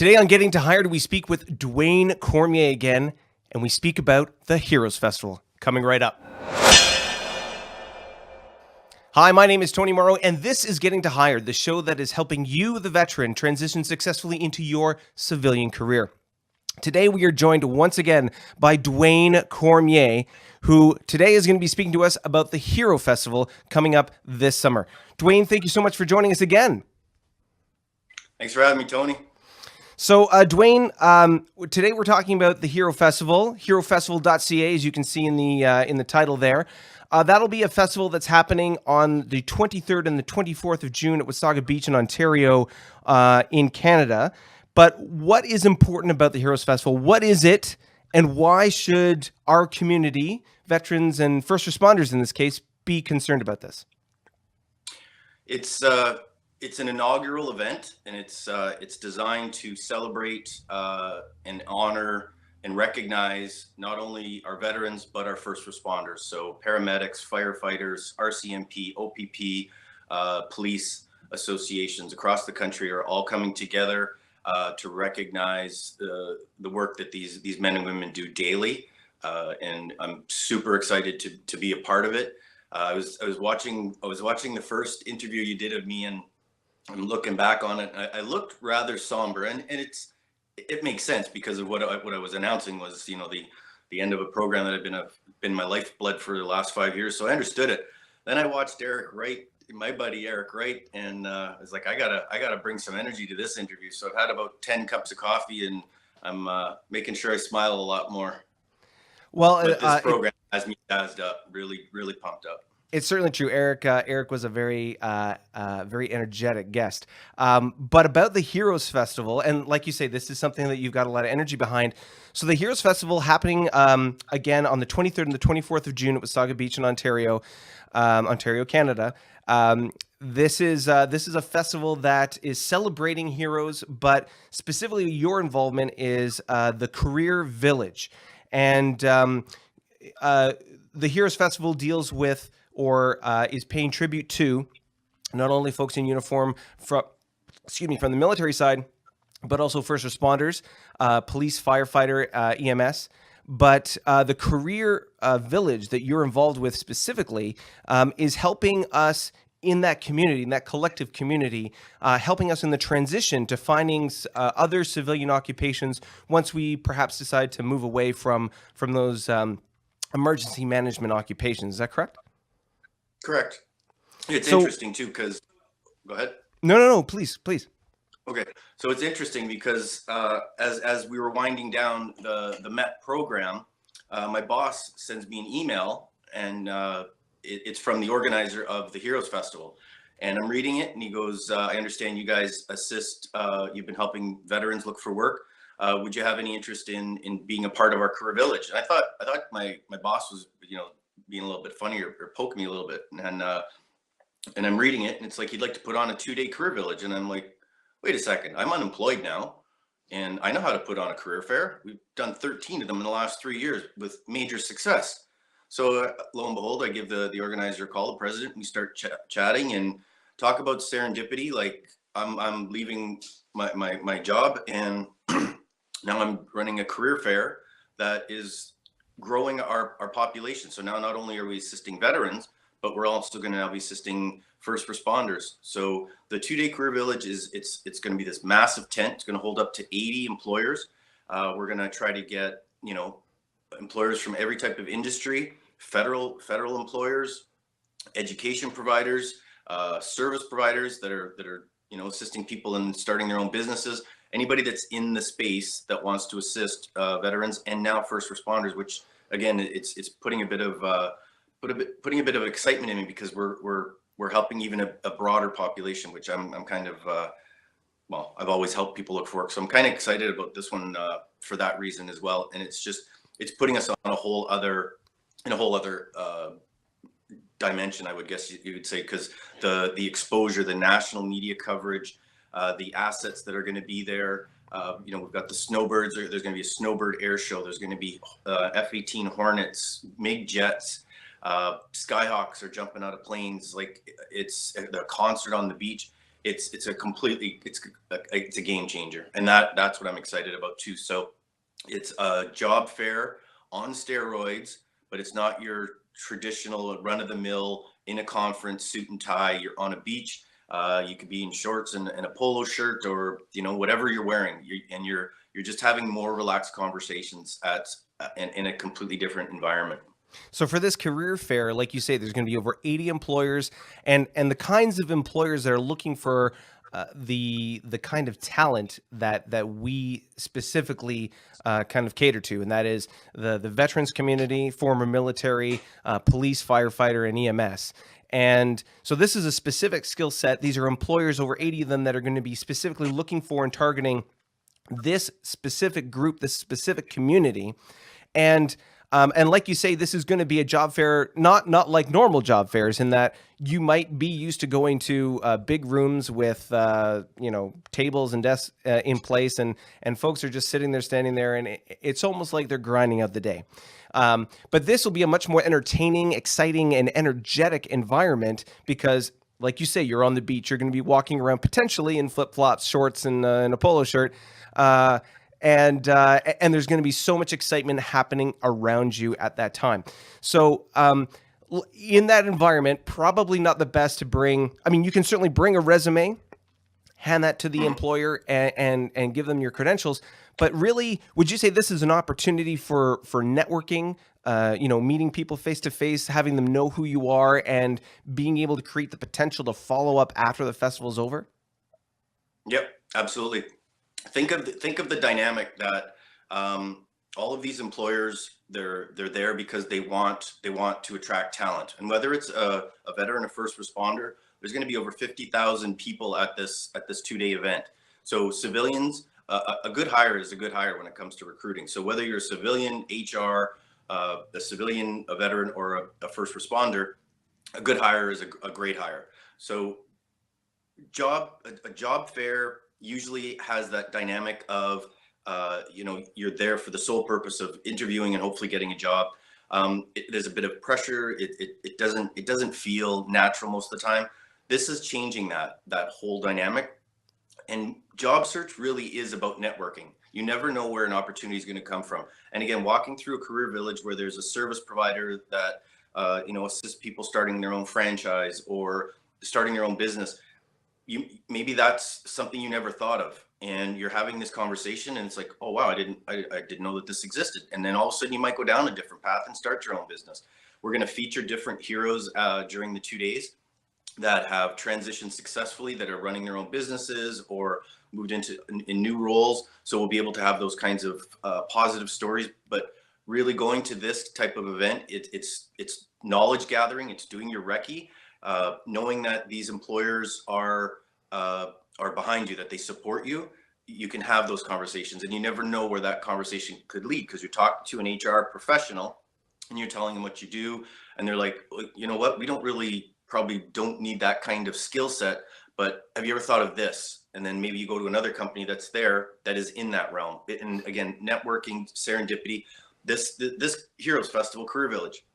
Today on Getting to Hired, we speak with Dwayne Cormier again, and we speak about the Heroes Festival. Coming right up. Hi, my name is Tony Morrow, and this is Getting to Hired, the show that is helping you, the veteran, transition successfully into your civilian career. Today, we are joined once again by Dwayne Cormier, who today is going to be speaking to us about the Hero Festival coming up this summer. Dwayne, thank you so much for joining us again. Thanks for having me, Tony. So, Dwayne, today we're talking about the Hero Festival, HeroesFestival.ca, as you can see in the title there. That'll be a festival that's happening on the 23rd and the 24th of June at Wasaga Beach in Ontario, in Canada. But what is important about the Heroes Festival? What is it, and why should our community, veterans and first responders in this case, be concerned about this? It's an inaugural event, and it's designed to celebrate and honor and recognize not only our veterans but our first responders. So paramedics, firefighters, RCMP, OPP, police associations across the country are all coming together to recognize the work that these men and women do daily, and I'm super excited to be a part of it. I was watching the first interview you did of me, and I'm looking back on it. I looked rather somber, and it makes sense because of what I was announcing was, you know, the end of a program that had been my lifeblood for the last 5 years. So I understood it. Then I watched Eric Wright, my buddy Eric Wright, and I was like, I gotta bring some energy to this interview. So I've had about 10 cups of coffee, and I'm making sure I smile a lot more. Well, but this program has me jazzed up, really pumped up. It's certainly true. Eric was a very energetic guest. But about the Heroes Festival, and like you say, this is something that you've got a lot of energy behind. So the Heroes Festival happening again on the 23rd and the 24th of June at Wasaga Beach in Ontario, Canada. This is a festival that is celebrating heroes, but specifically your involvement is the Career Village, and the Heroes Festival deals with, or is paying tribute to, not only folks in uniform from the military side, but also first responders, police, firefighter, EMS. But the Career Village that you're involved with specifically is helping us in that community, in that collective community, helping us in the transition to finding other civilian occupations once we perhaps decide to move away from those emergency management occupations. Is that correct? Correct. It's interesting too, because go ahead. No, please. Okay, so it's interesting because as we were winding down the MET program, my boss sends me an email, and it's from the organizer of the Heroes Festival, and I'm reading it, and he goes, "I understand you guys assist. You've been helping veterans look for work. Would you have any interest in being a part of our Career Village?" And I thought my boss was, you know, being a little bit funny or poking me a little bit, and I'm reading it, and it's like he'd like to put on a 2-day Career Village, and I'm like, wait a second, I'm unemployed now, and I know how to put on a career fair. We've done 13 of them in the last 3 years with major success. So lo and behold, I give the organizer a call, the president, and we start chatting and talk about serendipity. Like I'm leaving my job, and now I'm running a career fair that is growing our population. So now not only are we assisting veterans, but we're also going to now be assisting first responders. So the 2-day Career Village it's going to be this massive tent. It's going to hold up to 80 employers. We're going to try to get, you know, employers from every type of industry, federal employers, education providers, service providers that are you know, assisting people in starting their own businesses. Anybody that's in the space that wants to assist veterans and now first responders, which again, it's putting a bit of putting a bit of excitement in me, because we're helping even a broader population, which I'm kind of well, I've always helped people look for work, so I'm kind of excited about this one for that reason as well. And it's putting us on a whole other dimension, I would guess you would say, because the exposure, the national media coverage, the assets that are going to be there. You know, we've got the snowbirds. There's going to be a snowbird air show. There's going to be F-18 Hornets, MiG jets. Skyhawks are jumping out of planes. Like, it's the concert on the beach. it's a completely it's a game changer, and that's what I'm excited about too. So it's a job fair on steroids, but it's not your traditional run of the mill in a conference suit and tie. You're on a beach. You could be in shorts and a polo shirt, or whatever you're wearing, you're just having more relaxed conversations in a completely different environment. So for this career fair, like you say, there's going to be over 80 employers, and the kinds of employers that are looking for the kind of talent that we specifically kind of cater to, and that is the veterans community, former military, police, firefighter, and EMS. And so this is a specific skill set. These are employers, over 80 of them, that are going to be specifically looking for and targeting this specific group, this specific community. And like you say, this is going to be a job fair, not like normal job fairs, in that you might be used to going to big rooms with tables and desks in place, and folks are just sitting there, standing there, and it's almost like they're grinding out the day. But this will be a much more entertaining, exciting, and energetic environment because, like you say, you're on the beach. You're going to be walking around potentially in flip-flops, shorts, and a polo shirt. And there's going to be so much excitement happening around you at that time. So in that environment, probably not the best to bring. I mean, you can certainly bring a resume, hand that to the employer, and give them your credentials. But really, would you say this is an opportunity for networking? Meeting people face to face, having them know who you are, and being able to create the potential to follow up after the festival is over? Yep, absolutely. Think of the dynamic that all of these employers, they're there because they want to attract talent, and whether it's a veteran, a first responder, there's going to be over 50,000 people at this 2-day event. So civilians, a good hire is a good hire when it comes to recruiting. So whether you're a civilian, HR, a civilian, a veteran, or a first responder, a good hire is a great hire. So a job fair usually has that dynamic of you're there for the sole purpose of interviewing and hopefully getting a job. There's a bit of pressure. It doesn't feel natural most of the time. This is changing that whole dynamic. And job search really is about networking. You never know where an opportunity is going to come from. And again, walking through a career village where there's a service provider that assists people starting their own franchise or starting their own business, maybe that's something you never thought of, and you're having this conversation, and it's like, oh wow, I didn't know that this existed. And then all of a sudden you might go down a different path and start your own business. We're going to feature different heroes during the 2 days that have transitioned successfully, that are running their own businesses or moved into in new roles. So we'll be able to have those kinds of positive stories. But really, going to this type of event, it's knowledge gathering. It's doing your recce. Knowing that these employers are behind you, that they support you, you can have those conversations, and you never know where that conversation could lead, because you're talking to an HR professional and you're telling them what you do, and they're like, you know what, we probably don't need that kind of skill set, but have you ever thought of this? And then maybe you go to another company that's there that is in that realm. And again, networking, serendipity. This Heroes Festival Career Village,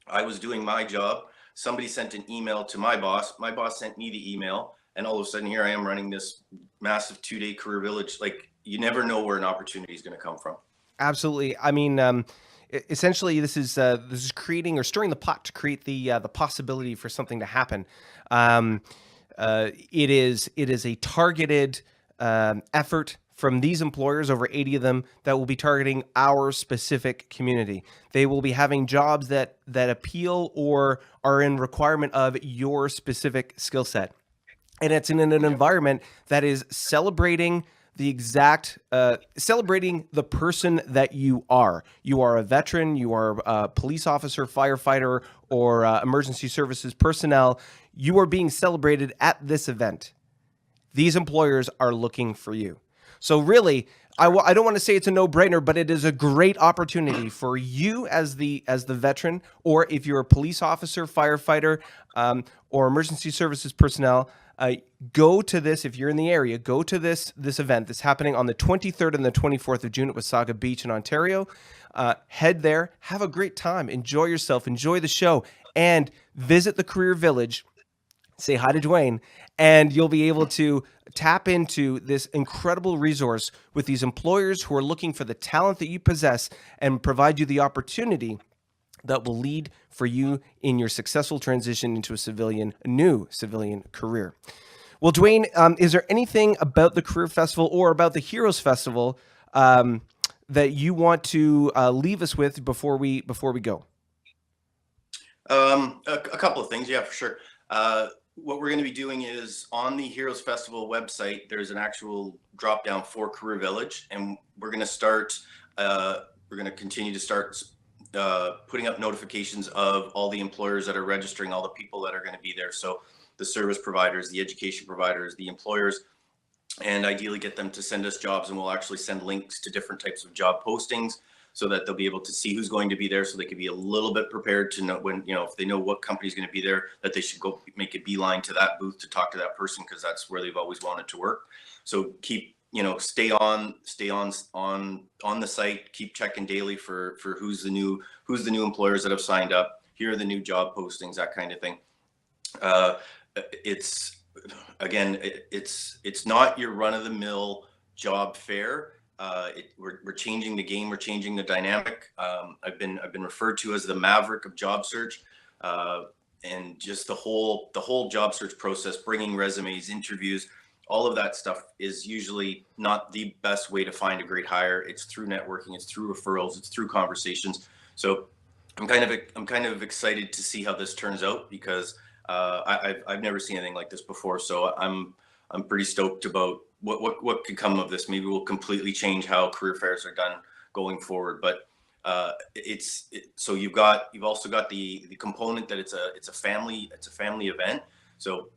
I was doing my job. Somebody sent an email to my boss. My boss sent me the email, and all of a sudden here I am running this massive 2-day career village. Like, you never know where an opportunity is going to come from. Absolutely. I mean, essentially, this is creating or stirring the pot to create the possibility for something to happen. It is a targeted effort from these employers, over 80 of them, that will be targeting our specific community. They will be having jobs that appeal or are in requirement of your specific skill set. And it's in an environment that is celebrating celebrating the person that you are. You are a veteran, you are a police officer, firefighter, or emergency services personnel. You are being celebrated at this event. These employers are looking for you. So really, I don't want to say it's a no-brainer, but it is a great opportunity for you as the veteran, or if you're a police officer, firefighter, or emergency services personnel. Go to this. If you're in the area, go to this event that's happening on the 23rd and the 24th of June at Wasaga Beach in Ontario. Head there, have a great time, enjoy yourself, enjoy the show, and visit the Career Village say hi to Dwayne, and you'll be able to tap into this incredible resource with these employers who are looking for the talent that you possess and provide you the opportunity that will lead for you in your successful transition into a new civilian career. Well, Dwayne, is there anything about the Career Festival or about the Heroes Festival that you want to leave us with before we go? A couple of things, yeah, for sure. What we're going to be doing is on the Heroes Festival website, there's an actual drop down for Career Village, and we're going to start. We're going to continue to start putting up notifications of all the employers that are registering, all the people that are going to be there. So the service providers, the education providers, the employers, and ideally get them to send us jobs, and we'll actually send links to different types of job postings so that they'll be able to see who's going to be there, so they can be a little bit prepared to know when, if they know what company's going to be there, that they should go make a beeline to that booth to talk to that person, because that's where they've always wanted to work. So keep, stay on the site, keep checking daily for who's the new employers that have signed up. Here are the new job postings, that kind of thing. It's not your run-of-the-mill job fair. We're changing the game. We're changing the dynamic. I've been referred to as the maverick of job search, and just the whole job search process, bringing resumes, interviews, all of that stuff is usually not the best way to find a great hire. It's through networking, it's through referrals, it's through conversations. So I'm kind of excited to see how this turns out, because I've never seen anything like this before. So I'm pretty stoked about what could come of this. Maybe we'll completely change how career fairs are done going forward. But so you've also got the component that it's a family event. So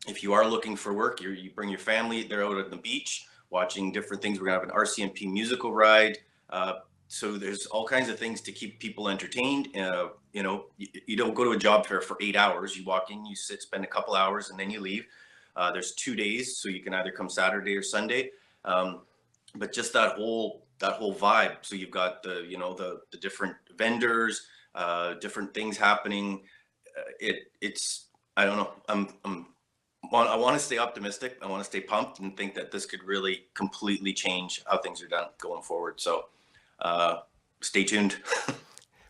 if you are looking for work, you bring your family. They're out on the beach watching different things. We're gonna have an RCMP musical ride. So there's all kinds of things to keep people entertained. You don't go to a job fair for 8 hours. You walk in, you sit, spend a couple hours, and then you leave. There's 2 days, so you can either come Saturday or Sunday. But just that whole vibe. So you've got the different vendors, different things happening. It's I don't know. I want to stay optimistic. I want to stay pumped and think that this could really completely change how things are done going forward. So stay tuned.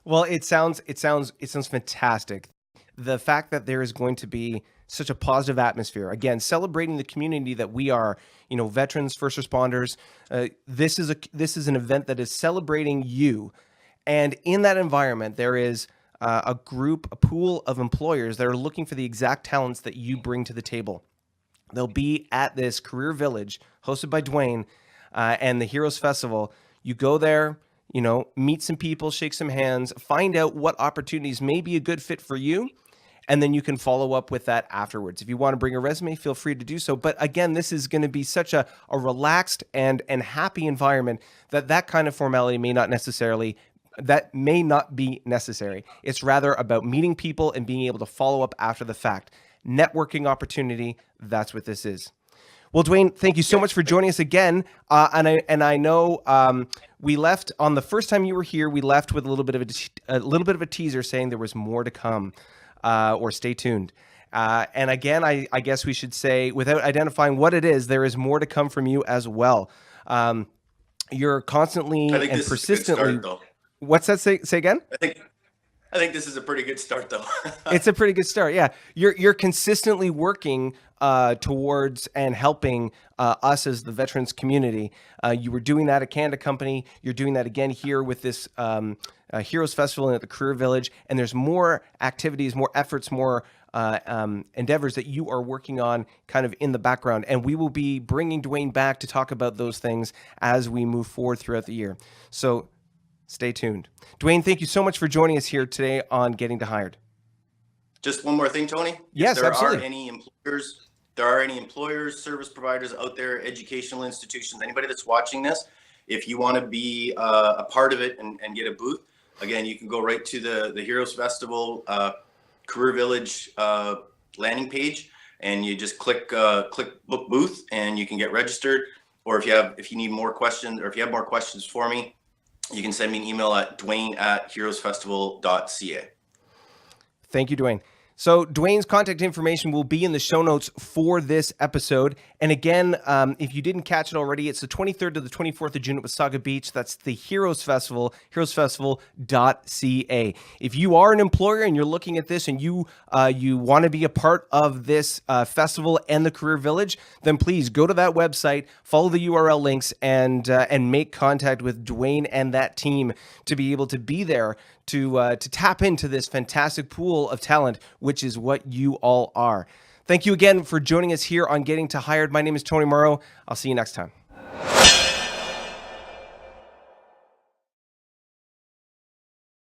Well, it sounds fantastic. The fact that there is going to be such a positive atmosphere, again, celebrating the community that we are, veterans, first responders. This is an event that is celebrating you, and in that environment, there is a pool of employers that are looking for the exact talents that you bring to the table. They'll be at this career village hosted by Dwayne and the Heroes Festival. You go there, meet some people, shake some hands, find out what opportunities may be a good fit for you, and then you can follow up with that afterwards. If you want to bring a resume, feel free to do so. But again, this is going to be such a relaxed and happy environment that kind of formality may not be necessary. It's rather about meeting people and being able to follow up after the fact. Networking opportunity, that's what this is. Well, Dwayne, thank you so much for joining us again. And I know we left on the first time you were here. We left with a little bit of a teaser saying there was more to come, or stay tuned. And again, I guess we should say, without identifying what it is, there is more to come from you as well. You're constantly and persistently. What's that? Say again? I think this is a pretty good start, though. It's a pretty good start. Yeah. You're consistently working towards and helping us as the veterans community. You were doing that at Canada Company. You're doing that again here with this Heroes Festival and at the Career Village. And there's more activities, more efforts, more endeavors that you are working on kind of in the background. And we will be bringing Dwayne back to talk about those things as we move forward throughout the year. So stay tuned. Dwayne, thank you so much for joining us here today on Getting to Hired. Just one more thing, Tony. Yes, if there absolutely. are any employers, service providers out there, educational institutions, anybody that's watching this, if you want to be a part of it and get a booth, again, you can go right to the Heroes Festival Career Village landing page, and you just click book booth, and you can get registered. Or if you need more questions, or if you have more questions for me, you can send me an email at Dwayne@HeroesFestival.ca. Thank you, Dwayne. So Dwayne's contact information will be in the show notes for this episode. And again, if you didn't catch it already, it's the 23rd to the 24th of June at Wasaga Beach. That's the Heroes Festival, HeroesFestival.ca. If you are an employer and you're looking at this and you want to be a part of this festival and the Career Village, then please go to that website, follow the URL links, and make contact with Dwayne and that team to be able to be there to tap into this fantastic pool of talent, which is what you all are. Thank you again for joining us here on Getting to Hired. My name is Tony Morrow. I'll see you next time.